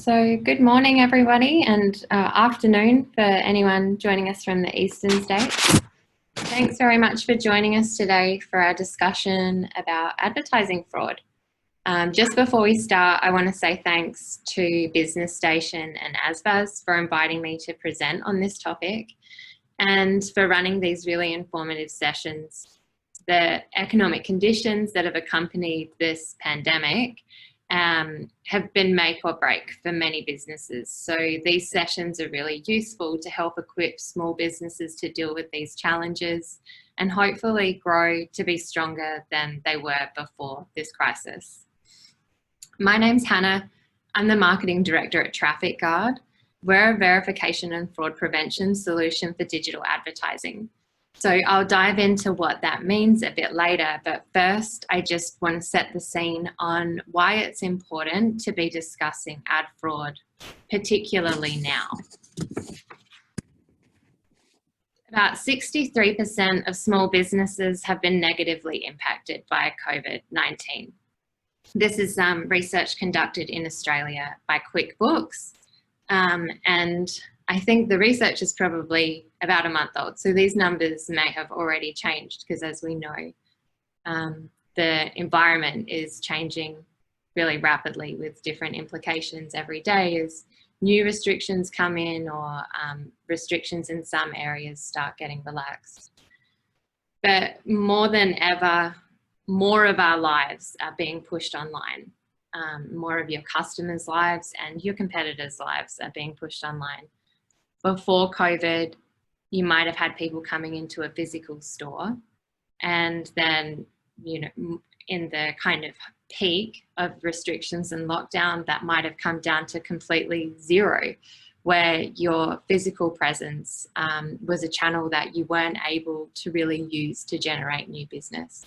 So good morning, everybody, and afternoon for anyone joining us from the Eastern States. Thanks very much for joining us today for our discussion about advertising fraud. Just before we start, I want to say thanks to Business Station and ASBAS for inviting me to present on this topic and for running these really informative sessions. The economic conditions that have accompanied this pandemic have been make or break for many businesses. So these sessions are really useful to help equip small businesses to deal with these challenges and hopefully grow to be stronger than they were before this crisis. My name's Hannah. I'm the Marketing Director at trafficguard. We're a verification and fraud prevention solution for digital advertising. So I'll dive into what that means a bit later, but first I just want to set the scene on why it's important to be discussing ad fraud, particularly now. About 63% of small businesses have been negatively impacted by COVID-19. This is research conducted in Australia by QuickBooks, and I think the research is probably about a month old, so these numbers may have already changed because, as we know, the environment is changing really rapidly with different implications every day as new restrictions come in or restrictions in some areas start getting relaxed. But more than ever, more of our lives are being pushed online. More of your customers' lives and your competitors' lives are being pushed online. Before COVID, you might have had people coming into a physical store, and then, you know, in the kind of peak of restrictions and lockdown, that might have come down to completely zero, where your physical presence was a channel that you weren't able to really use to generate new business.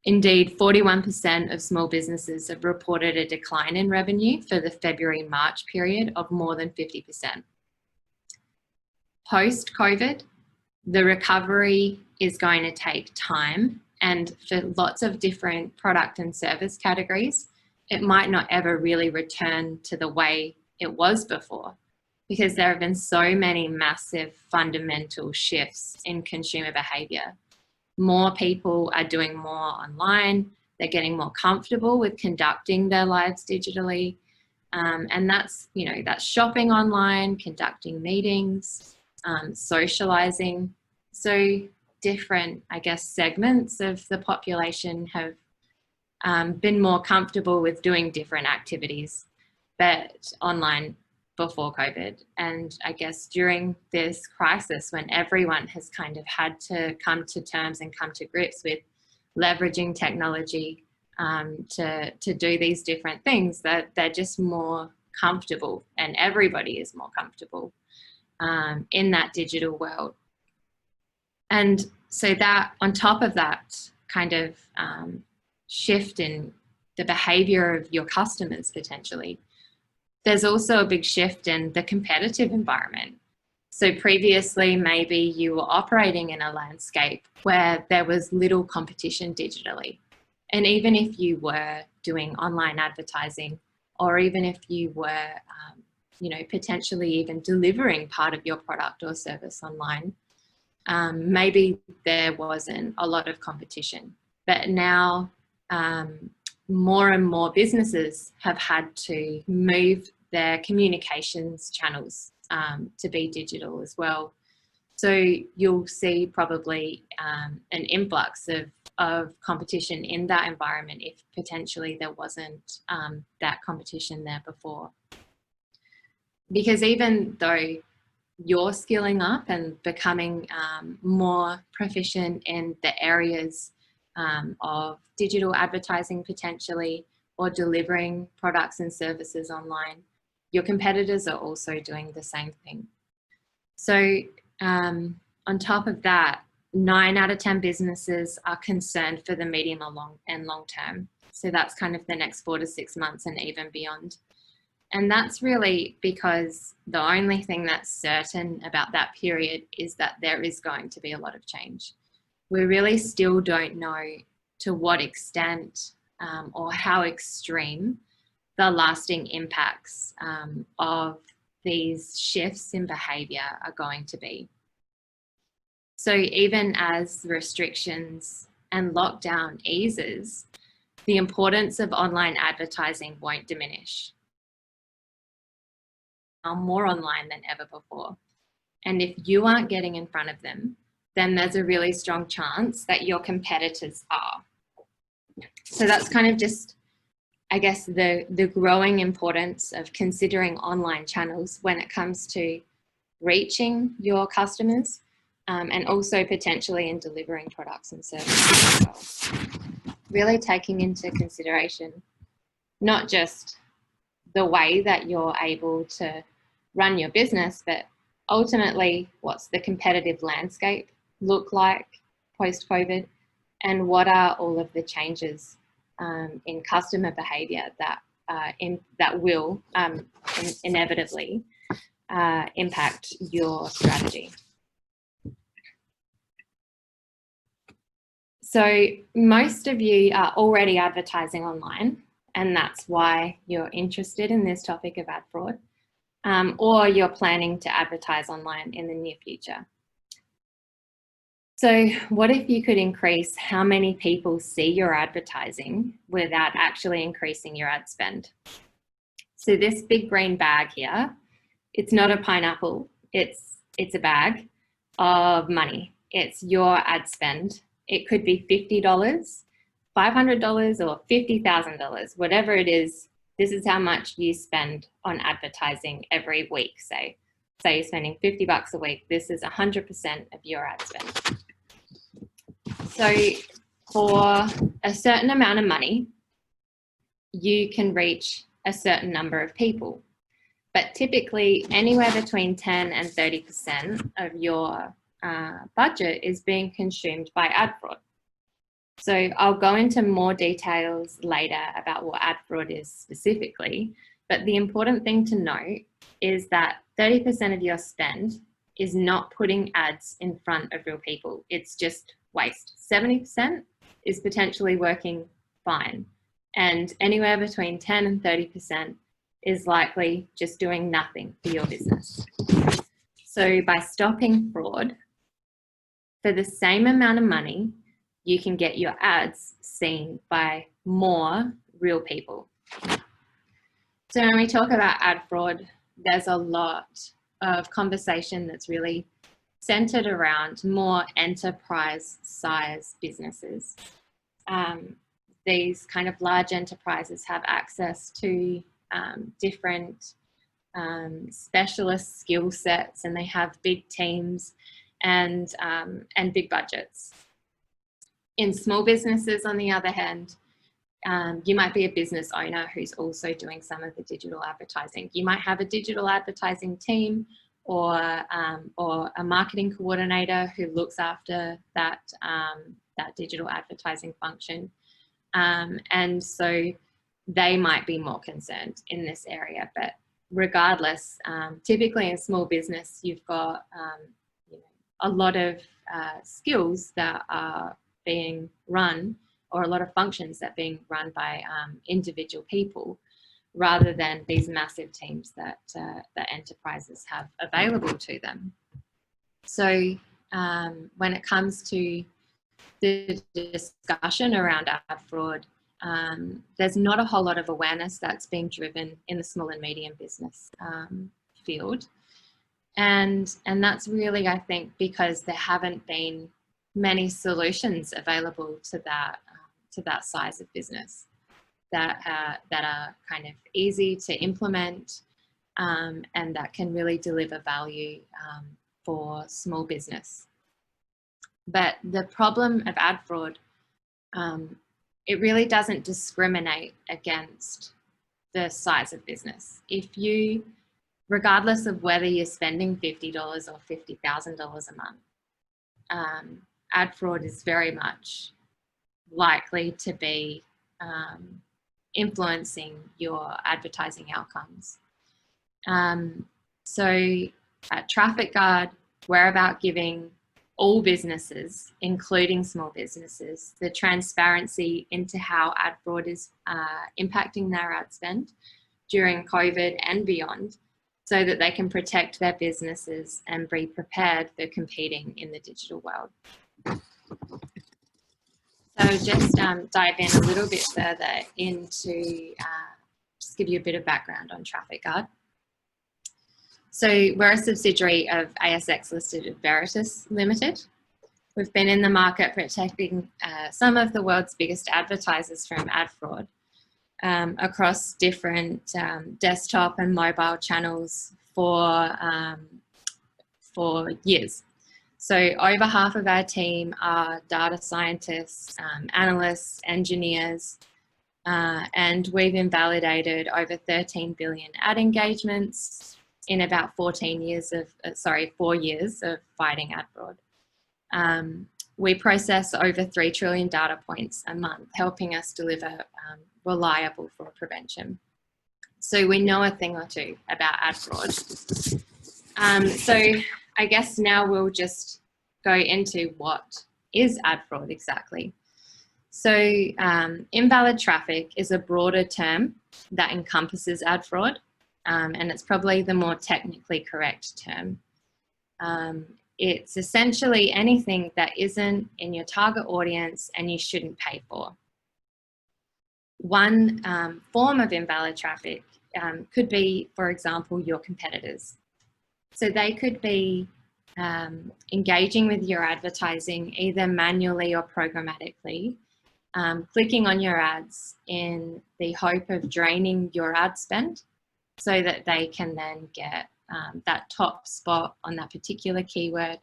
Indeed, 41% of small businesses have reported a decline in revenue for the February-March period of more than 50%. Post-COVID, the recovery is going to take time, and for lots of different product and service categories, it might not ever really return to the way it was before, because there have been so many massive fundamental shifts in consumer behavior. More people are doing more online, they're getting more comfortable with conducting their lives digitally, and that's shopping online, conducting meetings, socializing. So different, I guess, segments of the population have been more comfortable with doing different activities, but online before COVID. And I guess during this crisis, when everyone has kind of had to come to terms and come to grips with leveraging technology to do these different things, that they're just more comfortable, and everybody is more comfortable in that digital world. And so that, on top of that kind of shift in the behavior of your customers potentially, there's also a big shift in the competitive environment. So previously, maybe you were operating in a landscape where there was little competition digitally. And even if you were doing online advertising, or even if you were potentially even delivering part of your product or service online, maybe there wasn't a lot of competition. But now more and more businesses have had to move their communications channels to be digital as well. So you'll see probably an influx of competition in that environment if potentially there wasn't that competition there before. Because even though you're skilling up and becoming more proficient in the areas of digital advertising potentially, or delivering products and services online, your competitors are also doing the same thing. So on top of that, 9 out of 10 businesses are concerned for the medium or long term. So that's kind of the next 4 to 6 months and even beyond. And that's really because the only thing that's certain about that period is that there is going to be a lot of change. We really still don't know to what extent or how extreme the lasting impacts of these shifts in behaviour are going to be. So even as restrictions and lockdown eases, the importance of online advertising won't diminish. More online than ever before. And if you aren't getting in front of them, then there's a really strong chance that your competitors are. So that's kind of just, I guess, the growing importance of considering online channels when it comes to reaching your customers, and also potentially in delivering products and services as well. Really taking into consideration not just the way that you're able to run your business, but ultimately what's the competitive landscape look like post-COVID, and what are all of the changes in customer behaviour that will inevitably impact your strategy. So most of you are already advertising online, and that's why you're interested in this topic of ad fraud, or you're planning to advertise online in the near future. So what if you could increase how many people see your advertising without actually increasing your ad spend? So this big green bag here, it's not a pineapple, it's a bag of money. It's your ad spend. It could be $50, $500 or $50,000, whatever it is. This is how much you spend on advertising every week. Say you're spending $50 a week. This is 100% of your ad spend. So for a certain amount of money, you can reach a certain number of people. But typically anywhere between 10 and 30% of your budget is being consumed by ad fraud. So I'll go into more details later about what ad fraud is specifically, but the important thing to note is that 30% of your spend is not putting ads in front of real people. It's just waste. 70% is potentially working fine. And anywhere between 10 and 30% is likely just doing nothing for your business. So by stopping fraud, for the same amount of money, you can get your ads seen by more real people. So when we talk about ad fraud, there's a lot of conversation that's really centered around more enterprise size businesses. These kind of large enterprises have access to different specialist skill sets, and they have big teams and big budgets. In small businesses, on the other hand, you might be a business owner who's also doing some of the digital advertising. You might have a digital advertising team or a marketing coordinator who looks after that digital advertising function. And so they might be more concerned in this area. But regardless, typically in small business, you've got a lot of skills that are being run, or a lot of functions that are being run by individual people, rather than these massive teams that enterprises have available to them. So when it comes to the discussion around ad fraud, there's not a whole lot of awareness that's being driven in the small and medium business field. And that's really, I think, because there haven't been many solutions available to that size of business that are kind of easy to implement, and that can really deliver value for small business. But the problem of ad fraud, it really doesn't discriminate against the size of business. If you, regardless of whether you're spending $50 or $50,000 a month, ad fraud is very much likely to be influencing your advertising outcomes. So at TrafficGuard, we're about giving all businesses, including small businesses, the transparency into how ad fraud is impacting their ad spend, during COVID and beyond, so that they can protect their businesses and be prepared for competing in the digital world. So just dive in a little bit further into, just give you a bit of background on trafficguard. So we're a subsidiary of ASX listed Veritas Limited. We've been in the market protecting some of the world's biggest advertisers from ad fraud across different desktop and mobile channels for years. So over half of our team are data scientists, analysts, engineers, and we've invalidated over 13 billion ad engagements in about 4 years of fighting ad fraud. We process over 3 trillion data points a month, helping us deliver reliable fraud prevention. So we know a thing or two about ad fraud. So I guess now we'll just go into what is ad fraud exactly. So invalid traffic is a broader term that encompasses ad fraud, and it's probably the more technically correct term. It's essentially anything that isn't in your target audience and you shouldn't pay for. One form of invalid traffic could be, for example, your competitors. So they could be engaging with your advertising either manually or programmatically, clicking on your ads in the hope of draining your ad spend so that they can then get that top spot on that particular keyword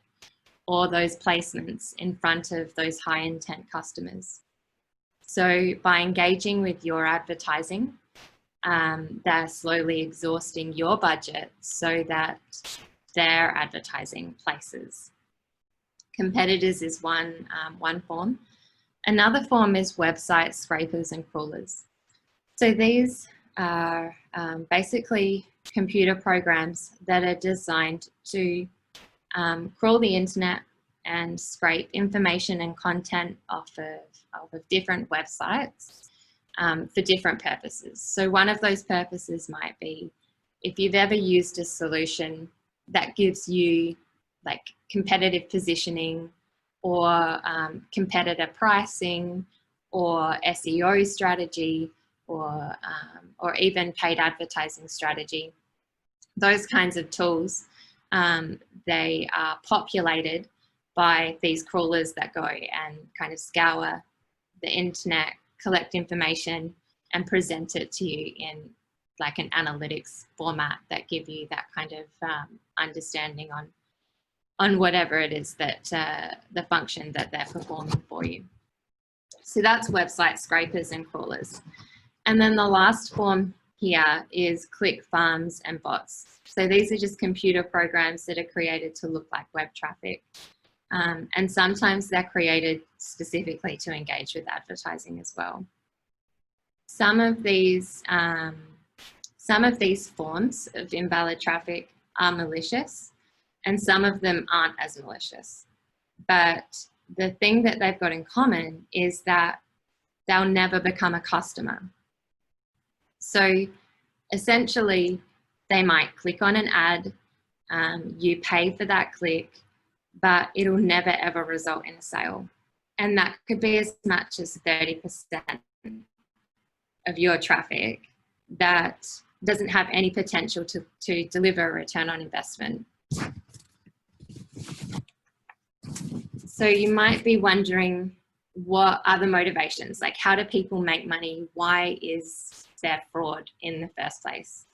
or those placements in front of those high intent customers. So by engaging with your advertising, they're slowly exhausting your budget so that their advertising places. Competitors is one form. Another form is website scrapers and crawlers. So these are basically computer programs that are designed to crawl the internet and scrape information and content off of different websites for different purposes. So one of those purposes might be if you've ever used a solution that gives you like competitive positioning or competitor pricing or SEO strategy or even paid advertising strategy. Those kinds of tools, they are populated by these crawlers that go and kind of scour the internet, collect information and present it to you in like an analytics format that give you that kind of understanding on whatever it is that the function that they're performing for you. So that's website scrapers and crawlers. And then the last form here is click farms and bots. So these are just computer programs that are created to look like web traffic. And sometimes they're created specifically to engage with advertising as well. Some of these forms of invalid traffic are malicious and some of them aren't as malicious. But the thing that they've got in common is that they'll never become a customer. So essentially, they might click on an ad, you pay for that click, but it'll never ever result in a sale. And that could be as much as 30% of your traffic that doesn't have any potential to deliver a return on investment. So you might be wondering, what are the motivations? Like, how do people make money? Why is there fraud in the first place?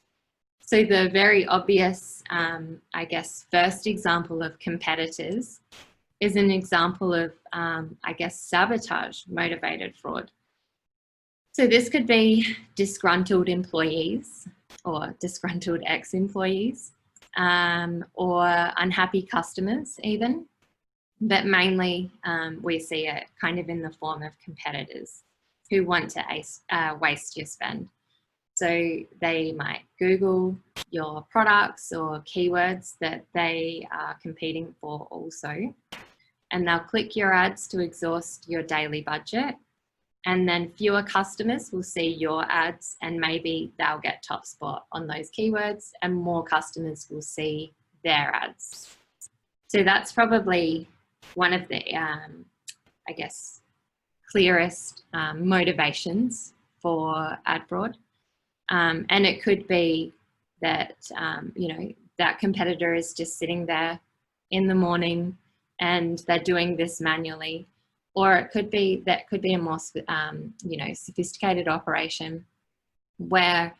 So the very obvious, I guess, first example of competitors is an example of, I guess, sabotage motivated fraud. So this could be disgruntled employees or disgruntled ex-employees or unhappy customers even. But mainly we see it kind of in the form of competitors who want to waste your spend. So they might Google your products or keywords that they are competing for also, and they'll click your ads to exhaust your daily budget, and then fewer customers will see your ads, and maybe they'll get top spot on those keywords, and more customers will see their ads. So that's probably one of the, I guess, clearest motivations for ad fraud. And it could be that, you know, that competitor is just sitting there in the morning and they're doing this manually. Or it could be, that could be a more, you know, sophisticated operation where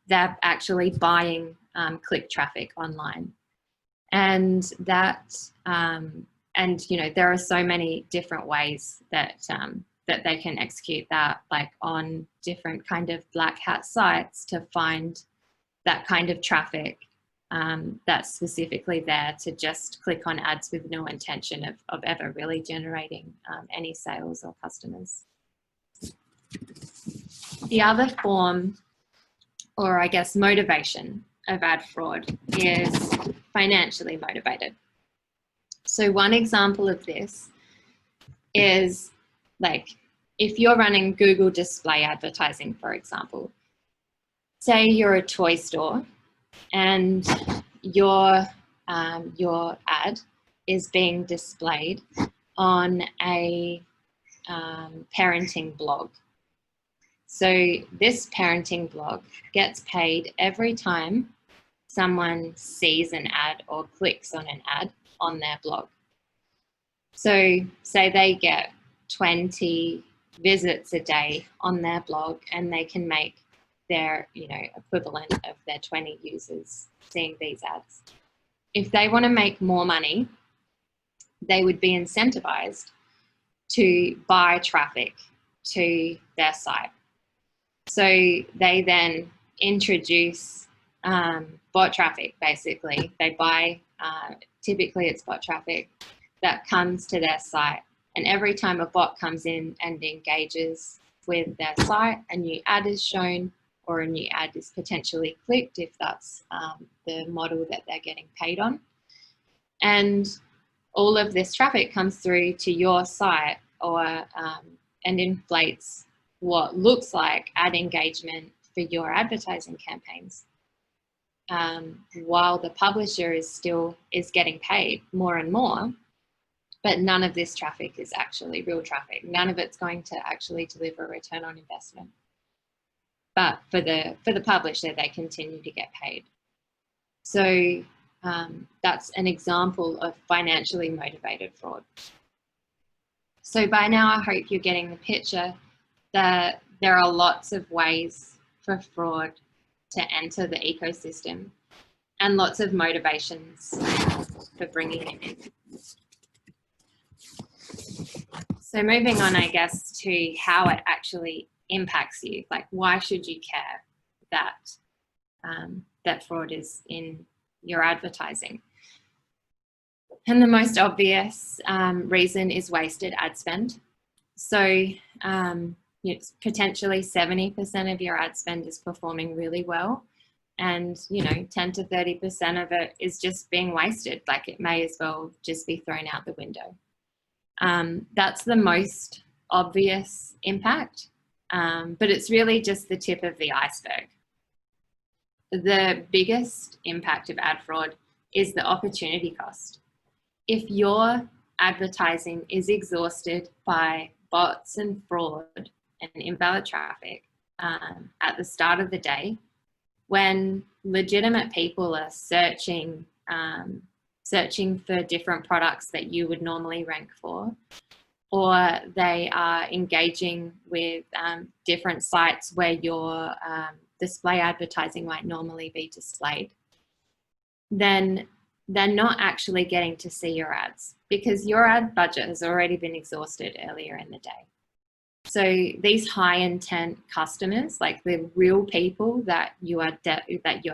they're actually buying click traffic online. And that, and, you know, there are so many different ways that, that they can execute that, like on different kind of black hat sites to find that kind of traffic that's specifically there to just click on ads with no intention of ever really generating any sales or customers. The other form, or I guess motivation of ad fraud, is financially motivated. So one example of this is, like, if you're running Google display advertising, for example, say you're a toy store and your ad is being displayed on a parenting blog. So this parenting blog gets paid every time someone sees an ad or clicks on an ad on their blog. So say they get 20 visits a day on their blog, and they can make their, you know, equivalent of their 20 users seeing these ads. If they want to make more money, they would be incentivized to buy traffic to their site. So they then introduce bot traffic, basically. They buy, typically it's bot traffic that comes to their site. And every time a bot comes in and engages with their site, a new ad is shown, or a new ad is potentially clicked if that's the model that they're getting paid on. And all of this traffic comes through to your site, or and inflates what looks like ad engagement for your advertising campaigns, while the publisher is getting paid more and more. But none of this traffic is actually real traffic. None of it's going to actually deliver a return on investment. But for the publisher, they continue to get paid. So that's an example of financially motivated fraud. So by now, I hope you're getting the picture that there are lots of ways for fraud to enter the ecosystem, and lots of motivations for bringing it in. So moving on, I guess, to how it actually impacts you. Like, why should you care that that fraud is in your advertising? And the most obvious reason is wasted ad spend. So it's potentially 70% of your ad spend is performing really well, and 10 to 30% of it is just being wasted. Like, it may as well just be thrown out the window. That's the most obvious impact, but it's really just the tip of the iceberg. The biggest impact of ad fraud is the opportunity cost. If your advertising is exhausted by bots and fraud and invalid traffic at the start of the day, when legitimate people are searching for different products that you would normally rank for, or they are engaging with different sites where your display advertising might normally be displayed, then they're not actually getting to see your ads, because your ad budget has already been exhausted earlier in the day. So these high intent customers, like the real people that you're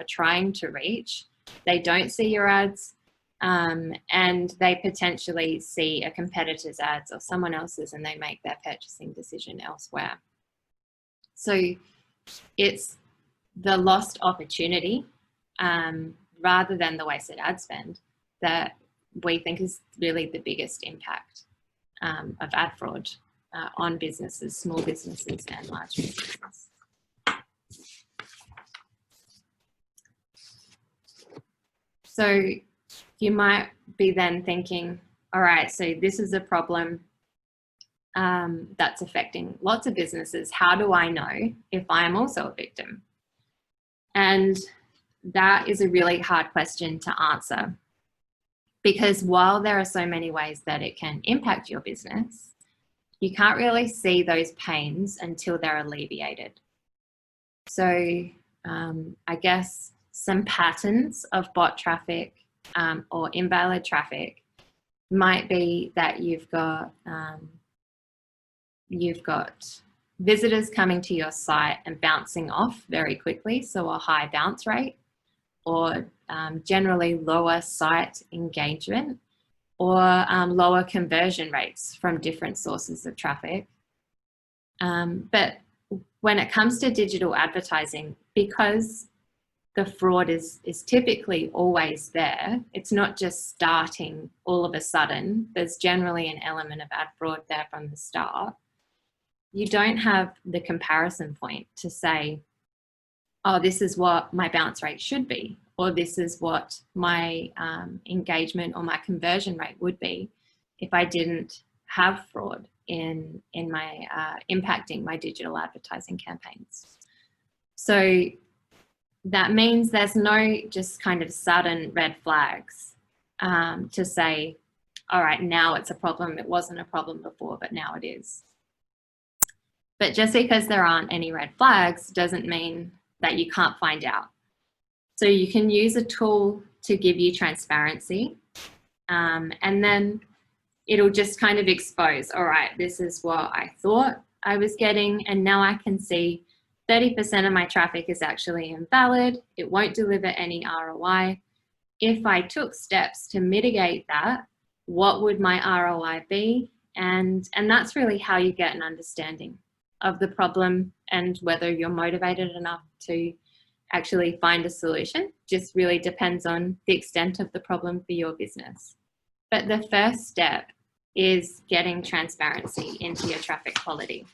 trying to reach, they don't see your ads, and they potentially see a competitor's ads or someone else's, and they make their purchasing decision elsewhere. So it's the lost opportunity rather than the wasted ad spend that we think is really the biggest impact of ad fraud on businesses, small businesses and large businesses. So you might be then thinking, all right, so this is a problem that's affecting lots of businesses. How do I know if I am also a victim? And that is a really hard question to answer, because while there are so many ways that it can impact your business, you can't really see those pains until they're alleviated. So I guess some patterns of bot traffic or invalid traffic might be that you've got visitors coming to your site and bouncing off very quickly, so a high bounce rate, or generally lower site engagement, or lower conversion rates from different sources of traffic. But when it comes to digital advertising, because the fraud is typically always there, it's not just starting all of a sudden, there's generally an element of ad fraud there from the start. You don't have the comparison point to say, oh, this is what my bounce rate should be, or this is what my engagement or my conversion rate would be if I didn't have fraud in my impacting my digital advertising campaigns. So that means there's no just kind of sudden red flags to say, all right, now it's a problem. It wasn't a problem before, but now it is. But just because there aren't any red flags doesn't mean that you can't find out. So you can use a tool to give you transparency, and then it'll just kind of expose, all right, this is what I thought I was getting, and now I can see 30% of my traffic is actually invalid. It won't deliver any ROI. If I took steps to mitigate that, what would my ROI be? And that's really how you get an understanding of the problem and whether you're motivated enough to actually find a solution. Just really depends on the extent of the problem for your business. But the first step is getting transparency into your traffic quality.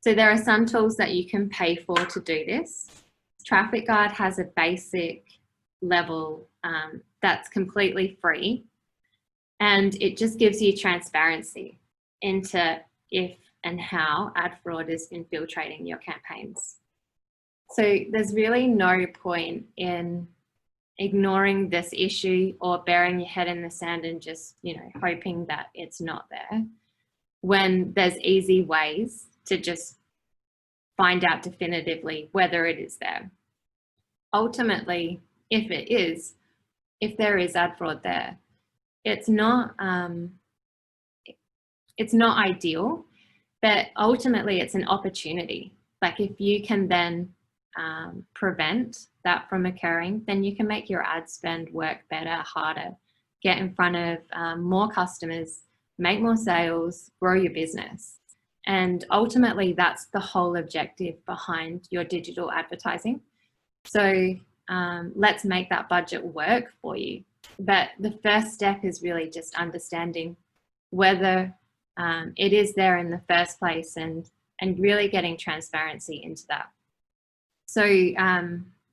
So there are some tools that you can pay for to do this. Trafficguard has a basic level that's completely free, and it just gives you transparency into if and how ad fraud is infiltrating your campaigns. So there's really no point in ignoring this issue or burying your head in the sand and just, hoping that it's not there, when there's easy ways to just find out definitively whether it is there. Ultimately, if there is ad fraud there, it's not ideal, but ultimately it's an opportunity. Like if you can then prevent that from occurring, then you can make your ad spend work better, harder, get in front of more customers, make more sales, grow your business. And ultimately that's the whole objective behind your digital advertising. So let's make that budget work for you. But the first step is really just understanding whether it is there in the first place and really getting transparency into that. So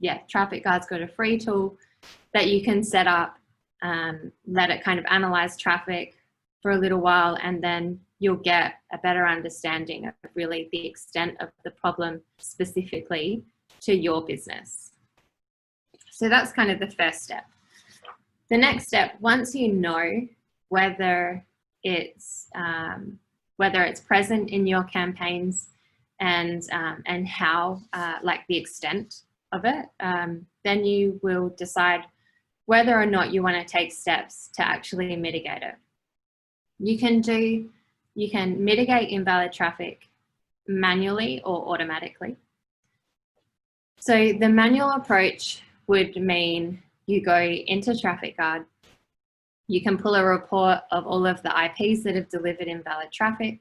yeah, Trafficguard's got a free tool that you can set up, let it kind of analyze traffic for a little while, and then you'll get a better understanding of really the extent of the problem specifically to your business. So that's kind of the first step. The next step, once you know whether it's present in your campaigns and how, like the extent of it, then you will decide whether or not you want to take steps to actually mitigate it. You can mitigate invalid traffic manually or automatically. So the manual approach would mean you go into Trafficguard, you can pull a report of all of the IPs that have delivered invalid traffic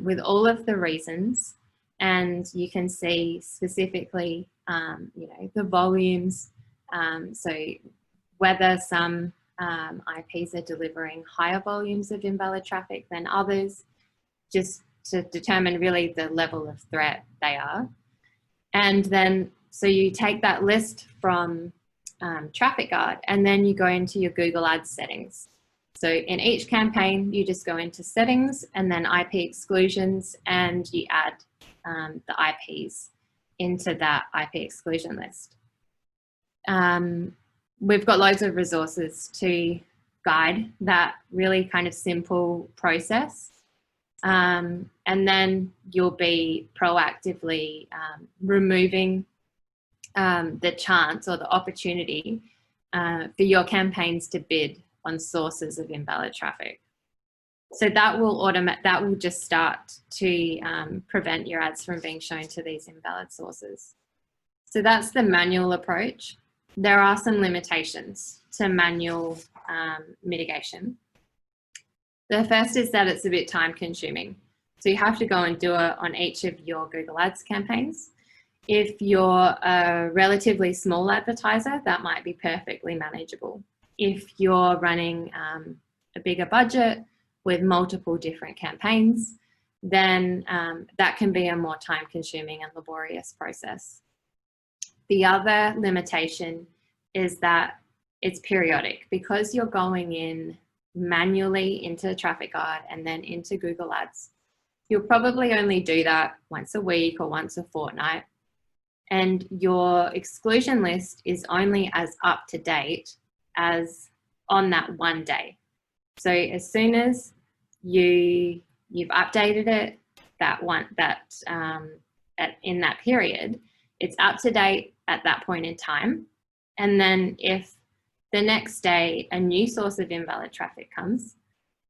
with all of the reasons, and you can see specifically, the volumes, so whether some IPs are delivering higher volumes of invalid traffic than others, just to determine really the level of threat they are. And then, so you take that list from trafficguard, and then you go into your Google Ads settings. So in each campaign, you just go into settings and then IP exclusions, and you add the IPs into that IP exclusion list. We've got loads of resources to guide that really kind of simple process. And then you'll be proactively removing the chance or the opportunity for your campaigns to bid on sources of invalid traffic. So that will just start to prevent your ads from being shown to these invalid sources. So that's the manual approach. There are some limitations to manual mitigation. The first is that it's a bit time consuming. So you have to go and do it on each of your Google Ads campaigns. If you're a relatively small advertiser, that might be perfectly manageable. If you're running a bigger budget with multiple different campaigns, then that can be a more time consuming and laborious process. The other limitation is that it's periodic. Because you're going in manually into trafficguard and then into Google Ads, you'll probably only do that once a week or once a fortnight. And your exclusion list is only as up to date as on that one day. So as soon as you've updated it, in that period, it's up to date at that point in time. And then if the next day a new source of invalid traffic comes,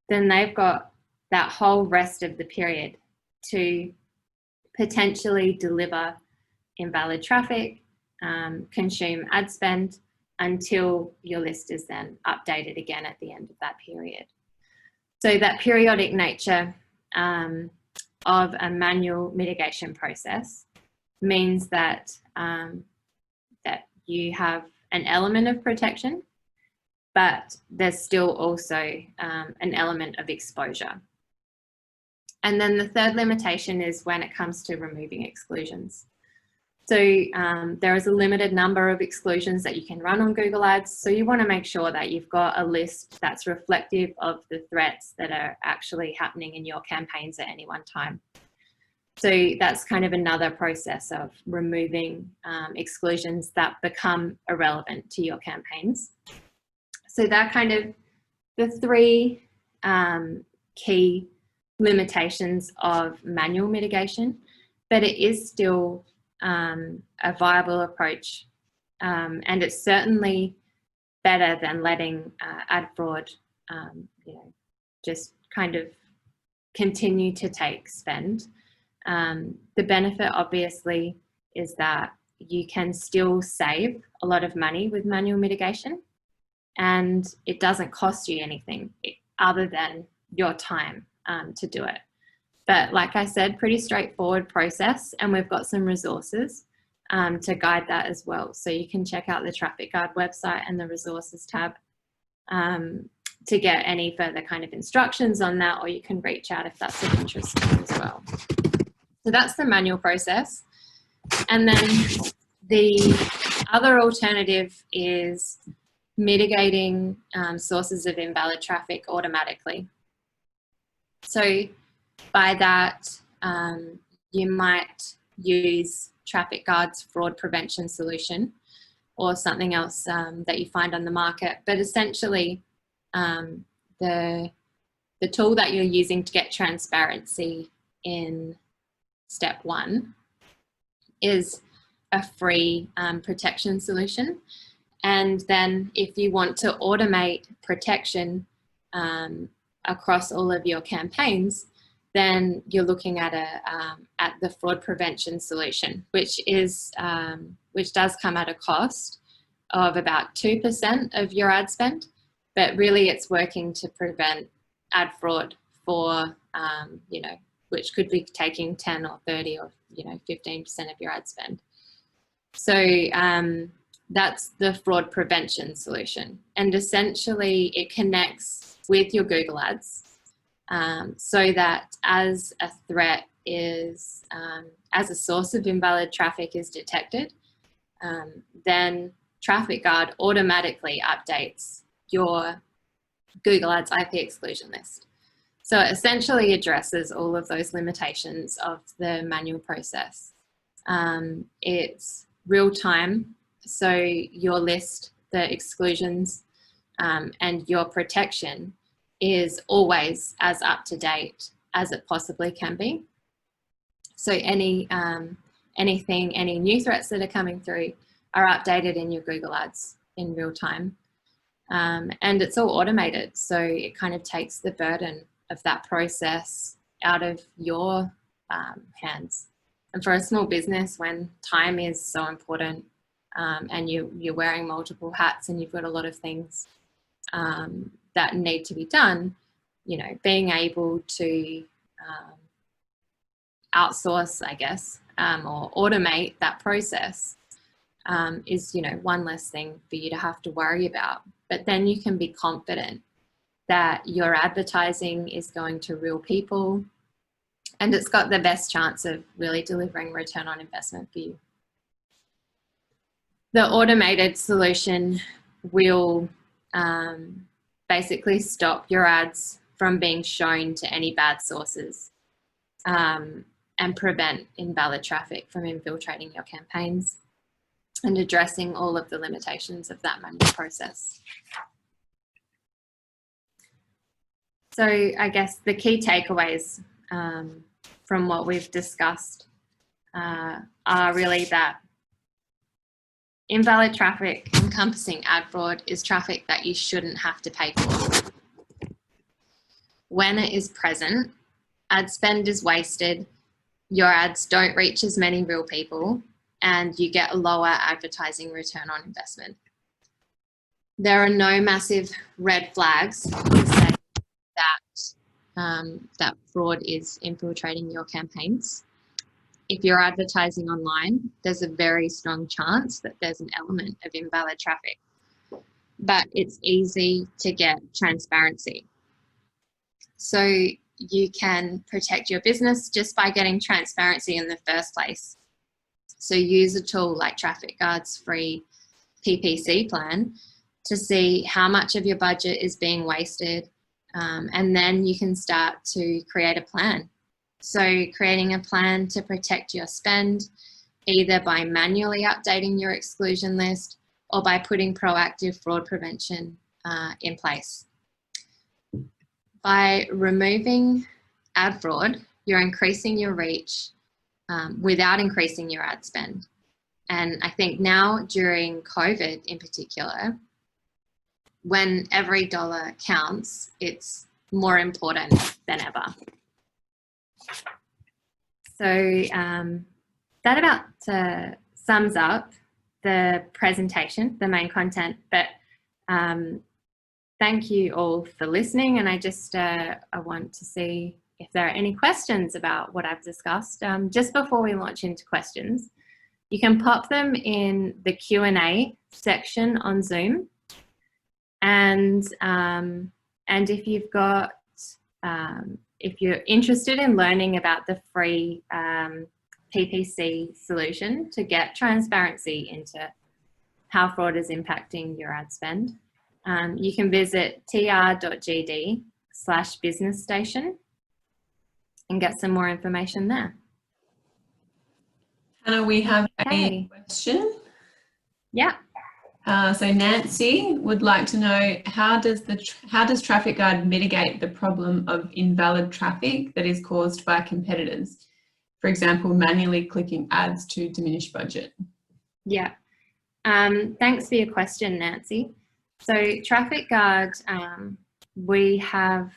then they've got that whole rest of the period to potentially deliver invalid traffic, consume ad spend, until your list is then updated again at the end of that period. So that periodic nature of a manual mitigation process means that that you have an element of protection, but there's still also an element of exposure. And then the third limitation is when it comes to removing exclusions. So there is a limited number of exclusions that you can run on Google Ads. So you want to make sure that you've got a list that's reflective of the threats that are actually happening in your campaigns at any one time. So that's kind of another process of removing exclusions that become irrelevant to your campaigns. So that kind of the three key limitations of manual mitigation, but it is still a viable approach, and it's certainly better than letting ad fraud just kind of continue to take spend. The benefit obviously is that you can still save a lot of money with manual mitigation, and it doesn't cost you anything other than your time to do it. But like I said, pretty straightforward process, and we've got some resources to guide that as well. So you can check out the trafficguard website and the resources tab to get any further kind of instructions on that, or you can reach out if that's of interest to you as well. So that's the manual process. And then the other alternative is mitigating sources of invalid traffic automatically. So by that, you might use trafficguard's fraud prevention solution or something else that you find on the market. But essentially, the tool that you're using to get transparency in step one is a free protection solution. And then if you want to automate protection across all of your campaigns, then you're looking at the fraud prevention solution, which does come at a cost of about 2% of your ad spend, but really it's working to prevent ad fraud for which could be taking 10 or 30 or 15% of your ad spend. So That's the fraud prevention solution. And essentially it connects with your Google Ads so that as a threat is, as a source of invalid traffic is detected, then trafficguard automatically updates your Google Ads IP exclusion list. So it essentially addresses all of those limitations of the manual process. It's real time, so your list, the exclusions, and your protection is always as up to date as it possibly can be. So any new threats that are coming through are updated in your Google Ads in real time. And it's all automated, so it kind of takes the burden of that process out of your hands. And for a small business, when time is so important, and you're wearing multiple hats and you've got a lot of things that need to be done, you know, being able to outsource, I guess, or automate that process is, you know, one less thing for you to have to worry about. But then you can be confident that your advertising is going to real people and it's got the best chance of really delivering return on investment for you. The automated solution will basically stop your ads from being shown to any bad sources and prevent invalid traffic from infiltrating your campaigns and addressing all of the limitations of that manual process. So I guess the key takeaways from what we've discussed are really that invalid traffic encompassing ad fraud is traffic that you shouldn't have to pay for. When it is present, ad spend is wasted, your ads don't reach as many real people, and you get a lower advertising return on investment. There are no massive red flags to say that fraud is infiltrating your campaigns. If you're advertising online, there's a very strong chance that there's an element of invalid traffic, but it's easy to get transparency. So you can protect your business just by getting transparency in the first place. So use a tool like trafficguard's free PPC plan to see how much of your budget is being wasted, and then you can start to create a plan. So creating a plan to protect your spend, either by manually updating your exclusion list or by putting proactive fraud prevention in place. By removing ad fraud, you're increasing your reach without increasing your ad spend. And I think now during COVID in particular, when every dollar counts, it's more important than ever. So that about sums up the presentation, the main content, but thank you all for listening. And I just I want to see if there are any questions about what I've discussed. Just before we launch into questions, you can pop them in the Q&A section on Zoom. And if you've got, if you're interested in learning about the free PPC solution to get transparency into how fraud is impacting your ad spend, you can visit tr.gd/business station and get some more information there. Hannah, we have a question. Yeah. So Nancy would like to know, how does trafficguard mitigate the problem of invalid traffic that is caused by competitors? For example, manually clicking ads to diminish budget. Yeah. Thanks for your question, Nancy. So trafficguard, we have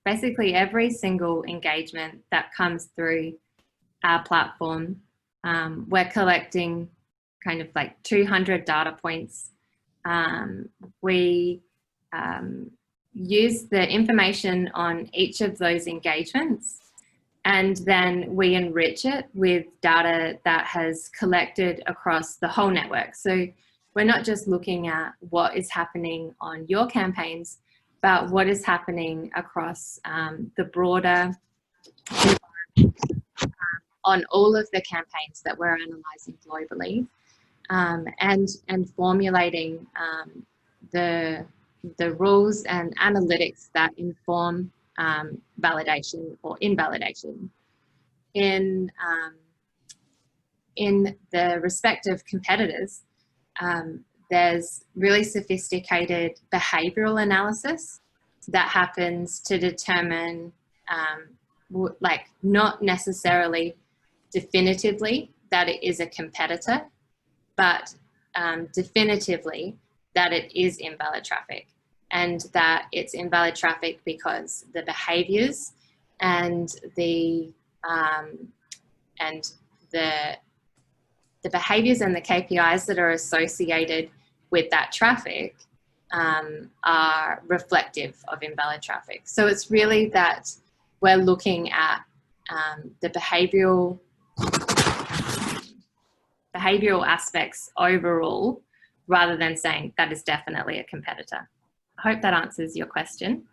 basically every single engagement that comes through our platform, we're collecting kind of like 200 data points. We use the information on each of those engagements And then we enrich it with data that has collected across the whole network. So we're not just looking at what is happening on your campaigns, but what is happening across the broader on all of the campaigns that we're analysing globally, and formulating the rules and analytics that inform validation or invalidation. In the respective competitors, there's really sophisticated behavioural analysis that happens to determine, like, not necessarily definitively that it is a competitor, but definitively that it is invalid traffic, and that it's invalid traffic because the behaviours and the behaviours and the KPIs that are associated with that traffic are reflective of invalid traffic. So it's really that we're looking at the behavioural aspects overall, rather than saying that is definitely a competitor. I hope that answers your question.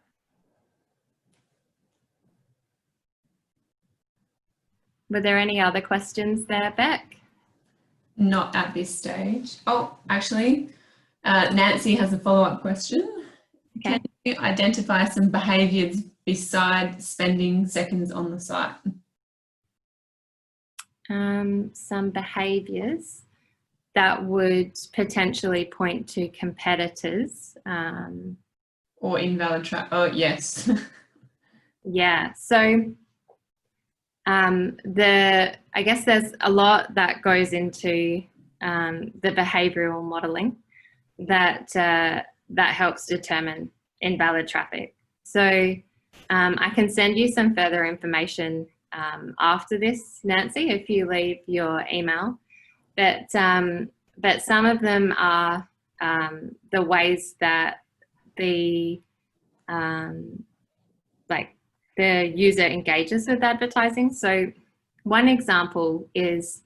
Were there any other questions there, Beck? Not at this stage. Oh, actually, Nancy has a follow-up question. Okay. Can you identify some behaviours besides spending seconds on the site? Some behaviours that would potentially point to competitors. Or invalid traffic. Oh, yes. Yeah, so I guess there's a lot that goes into the behavioural modelling that helps determine invalid traffic. So I can send you some further information after this, Nancy, if you leave your email. But some of them are the ways that the user engages with advertising. So one example is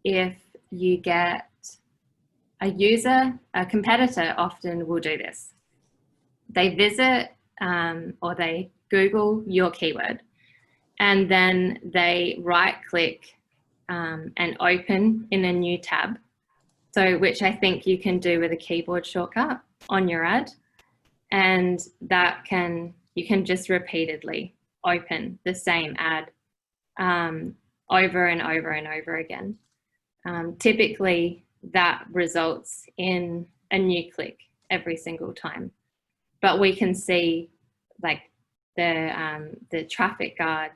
if you get a competitor often will do this. They visit or they Google your keyword, and then they right-click and open in a new tab. So which I think you can do with a keyboard shortcut on your ad, and you can just repeatedly open the same ad over and over and over again. Typically that results in a new click every single time, but we can see, like, the trafficguard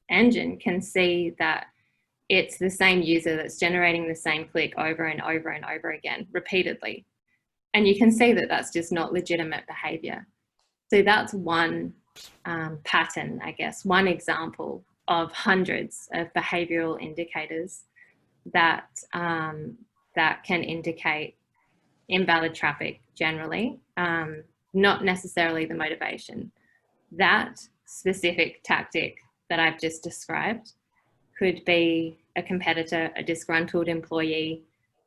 engine can see that it's the same user that's generating the same click over and over and over again repeatedly, and you can see that that's just not legitimate behavior. So that's one pattern, I guess, one example of hundreds of behavioral indicators that that can indicate invalid traffic generally, not necessarily the motivation. That specific tactic that I've just described could be a competitor, a disgruntled employee,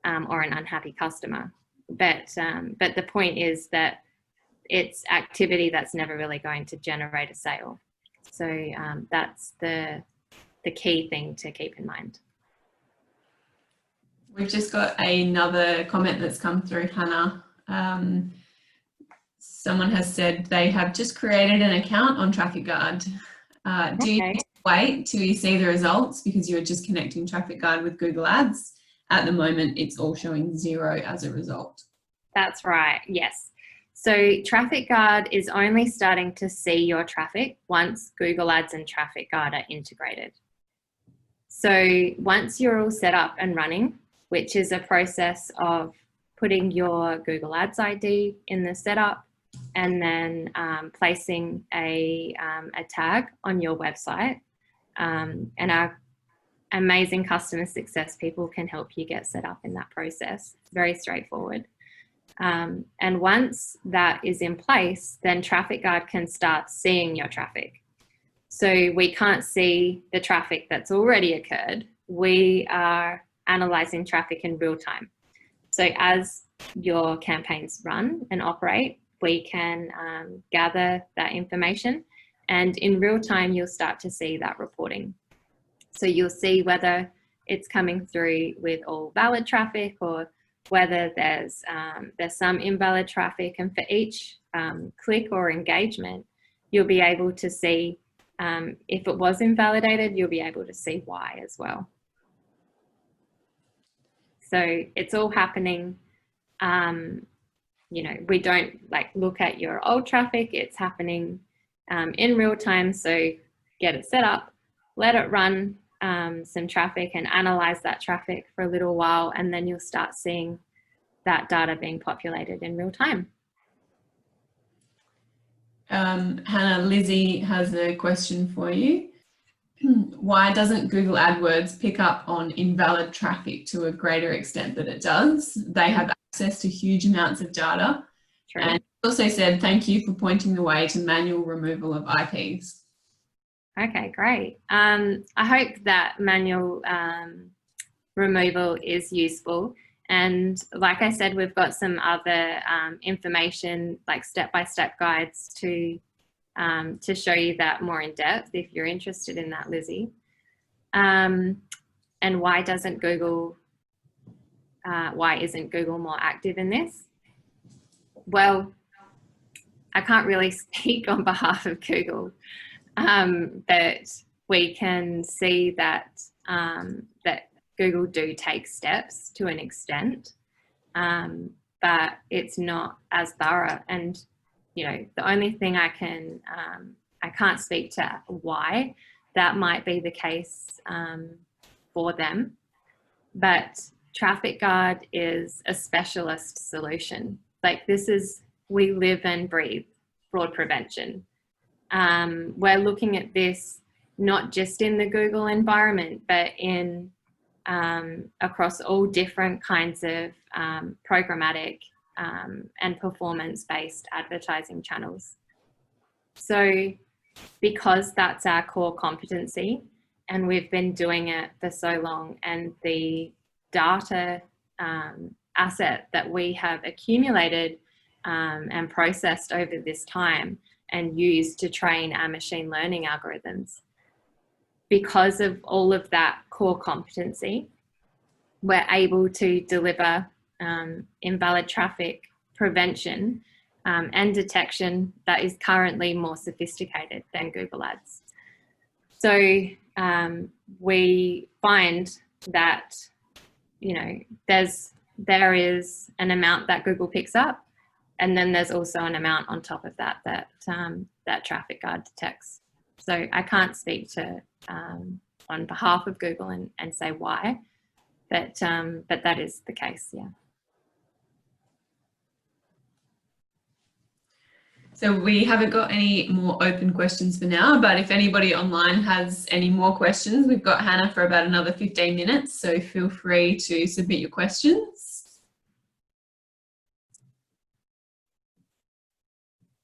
or an unhappy customer. But the point is that it's activity that's never really going to generate a sale. So that's the key thing to keep in mind. We've just got another comment that's come through, Hannah. Someone has said they have just created an account on trafficguard. Do you need to wait till you see the results because you're just connecting trafficguard with Google Ads? At the moment, it's all showing 0 as a result. That's right, yes. So trafficguard is only starting to see your traffic once Google Ads and trafficguard are integrated. So once you're all set up and running, which is a process of putting your Google Ads ID in the setup and then placing a tag on your website, and our amazing customer success people can help you get set up in that process. It's very straightforward. And once that is in place, then trafficguard can start seeing your traffic. So we can't see the traffic that's already occurred. We are analysing traffic in real time. So as your campaigns run and operate, we can gather that information, and in real time you'll start to see that reporting. So you'll see whether it's coming through with all valid traffic or whether there's some invalid traffic, and for each click or engagement you'll be able to see if it was invalidated, you'll be able to see why as well. So it's all happening. You know, we don't like look at your old traffic, it's happening in real time. So get it set up, let it run some traffic and analyze that traffic for a little while, and then you'll start seeing that data being populated in real time. Hannah, Lizzie has a question for you. Why doesn't Google AdWords pick up on invalid traffic to a greater extent than it does? They have access to huge amounts of data. True. And also said, thank you for pointing the way to manual removal of IPs. Okay, great. I hope that manual removal is useful. And like I said, we've got some other information, like step-by-step guides to show you that more in depth if you're interested in that, Lizzie. And why isn't Google more active in this? Well, I can't really speak on behalf of Google, but we can see that that Google do take steps to an extent, but it's not as thorough. And you know, the only thing I can't speak to why that might be the case for them, but trafficguard is a specialist solution. Like this is, we live and breathe fraud prevention. We're looking at this not just in the Google environment, but in across all different kinds of programmatic and performance-based advertising channels. So because that's our core competency and we've been doing it for so long, and the data asset that we have accumulated and processed over this time and used to train our machine learning algorithms, because of all of that core competency, we're able to deliver invalid traffic prevention and detection that is currently more sophisticated than Google Ads. So we find that, you know, there is an amount that Google picks up, and then there's also an amount on top of that that trafficguard detects. So I can't speak to on behalf of Google and say why, but that is the case, yeah. So we haven't got any more open questions for now, but if anybody online has any more questions, we've got Hannah for about another 15 minutes, so feel free to submit your questions.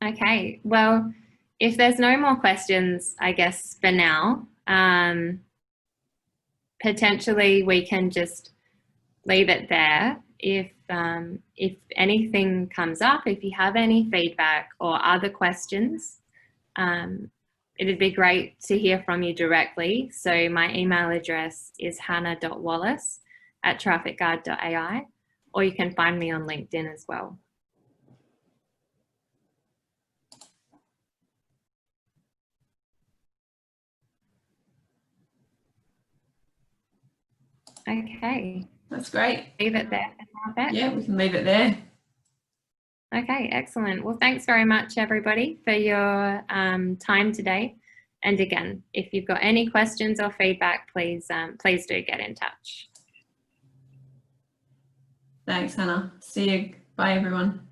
Okay, well, if there's no more questions, I guess for now, potentially we can just leave it there. If anything comes up, if you have any feedback or other questions, it'd be great to hear from you directly. So my email address is hannah.wallace@trafficguard.ai, or you can find me on LinkedIn as well. Okay. That's great. Leave it there. Yeah, we can leave it there. Okay, excellent. Well, thanks very much, everybody, for your time today. And again, if you've got any questions or feedback, please do get in touch. Thanks, Hannah. See you. Bye, everyone.